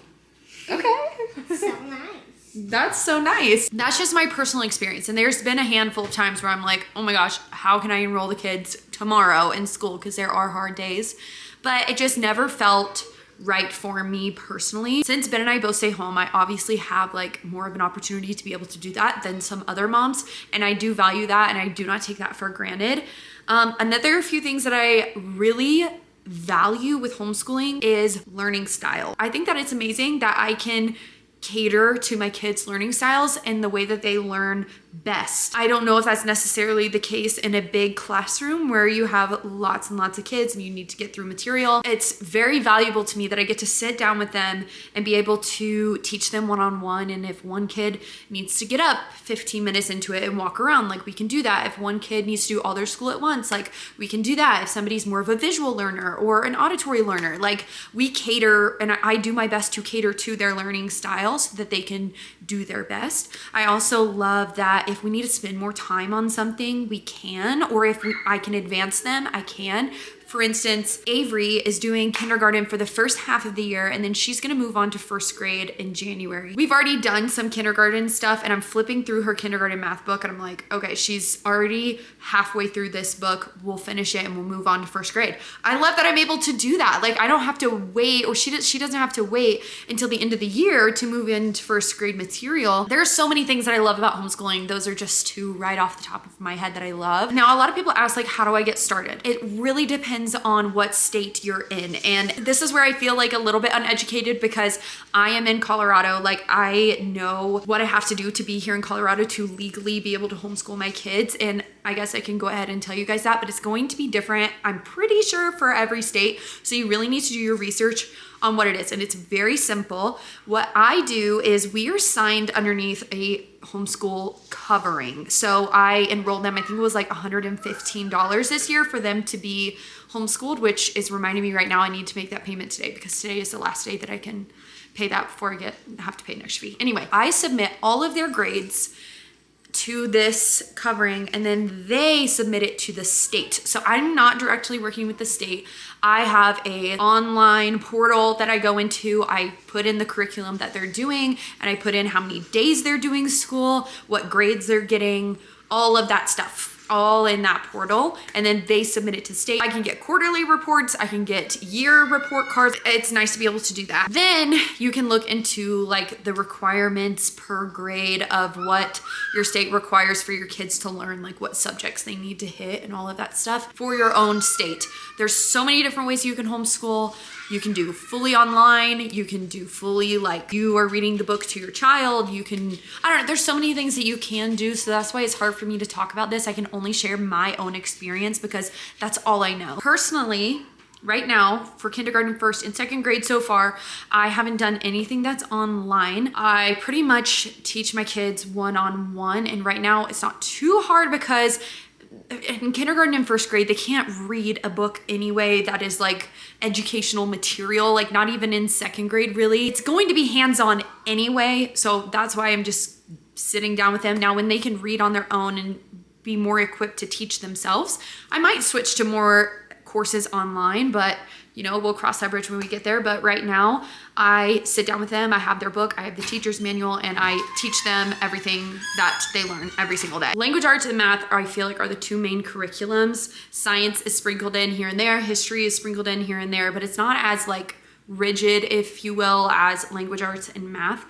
okay. So nice. That's so nice. That's just my personal experience. And there's been a handful of times where I'm like, oh my gosh, how can I enroll the kids tomorrow in school? Because there are hard days. But it just never felt right for me personally. Since Ben and I both stay home, I obviously have like more of an opportunity to be able to do that than some other moms. And I do value that and I do not take that for granted. Another few things that I really value with homeschooling is learning style. I think that it's amazing that I can cater to my kids' learning styles and the way that they learn best. I don't know if that's necessarily the case in a big classroom where you have lots and lots of kids and you need to get through material. It's very valuable to me that I get to sit down with them and be able to teach them one-on-one. And if one kid needs to get up 15 minutes into it and walk around, like we can do that. If one kid needs to do all their school at once, like we can do that. If somebody's more of a visual learner or an auditory learner, like we cater, and I do my best to cater to their learning style so that they can do their best. I also love that if we need to spend more time on something, we can, or if I can advance them, I can. For instance, Avery is doing kindergarten for the first half of the year, and then she's gonna move on to first grade in January. We've already done some kindergarten stuff, and I'm flipping through her kindergarten math book, and I'm like, okay, she's already halfway through this book. We'll finish it, and we'll move on to first grade. I love that I'm able to do that. Like, I don't have to wait, or she doesn't have to wait until the end of the year to move into first grade material. There are so many things that I love about homeschooling. Those are just 2 right off the top of my head that I love. Now, a lot of people ask, like, how do I get started? It really depends on what state you're in. And this is where I feel like a little bit uneducated because I am in Colorado. Like, I know what I have to do to be here in Colorado to legally be able to homeschool my kids. And I guess I can go ahead and tell you guys that, but it's going to be different, I'm pretty sure, for every state. So you really need to do your research on what it is. And it's very simple. What I do is we are signed underneath a homeschool covering. So I enrolled them, I think it was like $115 this year for them to be homeschooled, which is reminding me right now I need to make that payment today because today is the last day that I can pay that before I have to pay an extra fee. Anyway, I submit all of their grades to this covering and then they submit it to the state. So I'm not directly working with the state. I have a online portal that I go into. I put in the curriculum that they're doing and I put in how many days they're doing school, what grades they're getting, all of that stuff. all in that portal, and then they submit it to state. I can get quarterly reports, I can get year report cards. It's nice to be able to do that. Then you can look into like the requirements per grade of what your state requires for your kids to learn, like what subjects they need to hit and all of that stuff for your own state. There's so many different ways you can homeschool. You can do fully online, you can do fully like you are reading the book to your child, you can, I don't know, there's so many things that you can do, so that's why it's hard for me to talk about this. I can only share my own experience because that's all I know. Personally, right now, for kindergarten, first, and second grade so far, I haven't done anything that's online. I pretty much teach my kids one-on-one, and right now it's not too hard because in kindergarten and first grade, they can't read a book anyway that is like educational material, like not even in second grade really. It's going to be hands-on anyway, so that's why I'm just sitting down with them. Now when they can read on their own and be more equipped to teach themselves, I might switch to more courses online, but you know, we'll cross that bridge when we get there. But right now I sit down with them, I have their book, I have the teacher's manual, and I teach them everything that they learn every single day. Language arts and math, I feel like, are the two main curriculums. Science is sprinkled in here and there, history is sprinkled in here and there, but it's not as like rigid, if you will, as language arts and math.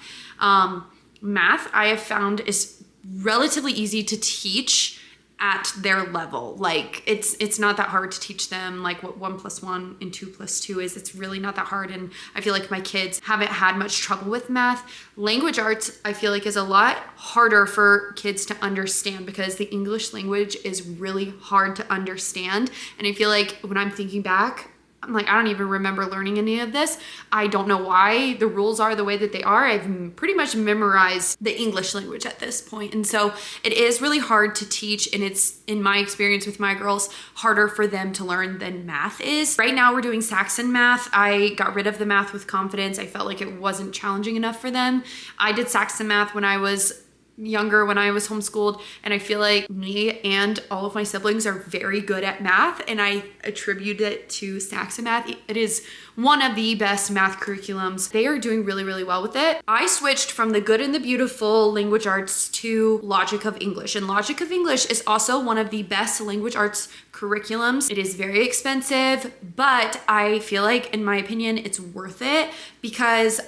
Math, I have found, is relatively easy to teach at their level. Like it's not that hard to teach them like what 1 + 1 and 2 + 2 is. It's really not that hard, and I feel like my kids haven't had much trouble with math. Language arts, I feel like, is a lot harder for kids to understand because the English language is really hard to understand, and I feel like when I'm thinking back, I'm like, I don't even remember learning any of this. I don't know why the rules are the way that they are. I've pretty much memorized the English language at this point. And so it is really hard to teach, and it's, in my experience with my girls, harder for them to learn than math is. Right now we're doing Saxon math. I got rid of the math with confidence. I felt like it wasn't challenging enough for them. I did Saxon math when I was younger, when I was homeschooled, and I feel like me and all of my siblings are very good at math, and I attribute it to Saxon math. It is one of the best math curriculums. They are doing really, really well with it. I switched from the Good and the Beautiful language arts to Logic of English, and Logic of English is also one of the best language arts curriculums. It is very expensive, but I feel like, in my opinion, it's worth it because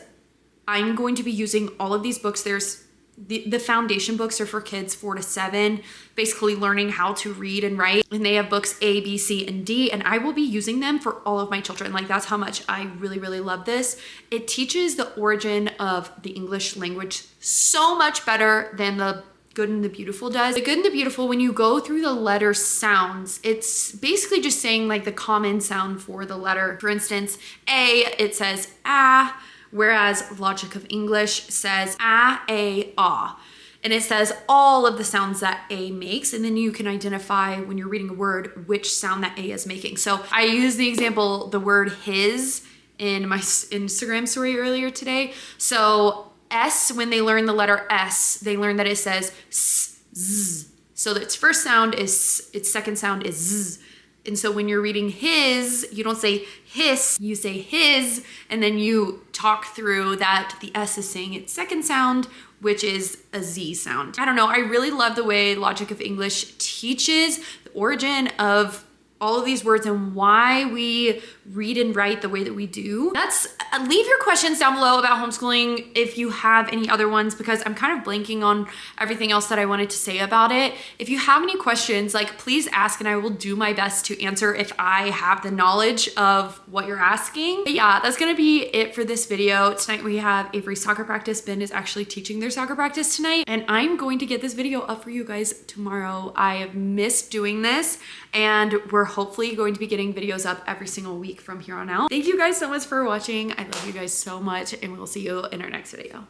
I'm going to be using all of these books. There's the foundation books are for kids 4 to 7, basically learning how to read and write. And they have books A, B, C, and D, and I will be using them for all of my children. Like, that's how much I really, really love this. It teaches the origin of the English language so much better than the Good and the Beautiful does. The Good and the Beautiful, when you go through the letter sounds, it's basically just saying like the common sound for the letter. For instance, A, it says ah, whereas Logic of English says a, ah. And it says all of the sounds that A makes, and then you can identify when you're reading a word which sound that A is making. So I used the example, the word his, in my Instagram story earlier today. So S, when they learn the letter S, they learn that it says s, z. So its first sound is s, its second sound is z. And so when you're reading his, you don't say hiss, you say his, and then you talk through that the S is saying its second sound, which is a Z sound. I don't know, I really love the way Logic of English teaches the origin of all of these words and why we read and write the way that we do. Leave your questions down below about homeschooling if you have any other ones, because I'm kind of blanking on everything else that I wanted to say about it. If you have any questions, like, please ask and I will do my best to answer if I have the knowledge of what you're asking. But yeah, that's gonna be it for this video. Tonight we have Avery's soccer practice. Ben is actually teaching their soccer practice tonight, and I'm going to get this video up for you guys tomorrow. I have missed doing this, and we're hopefully going to be getting videos up every single week from here on out. Thank you guys so much for watching. I love you guys so much, and we'll see you in our next video.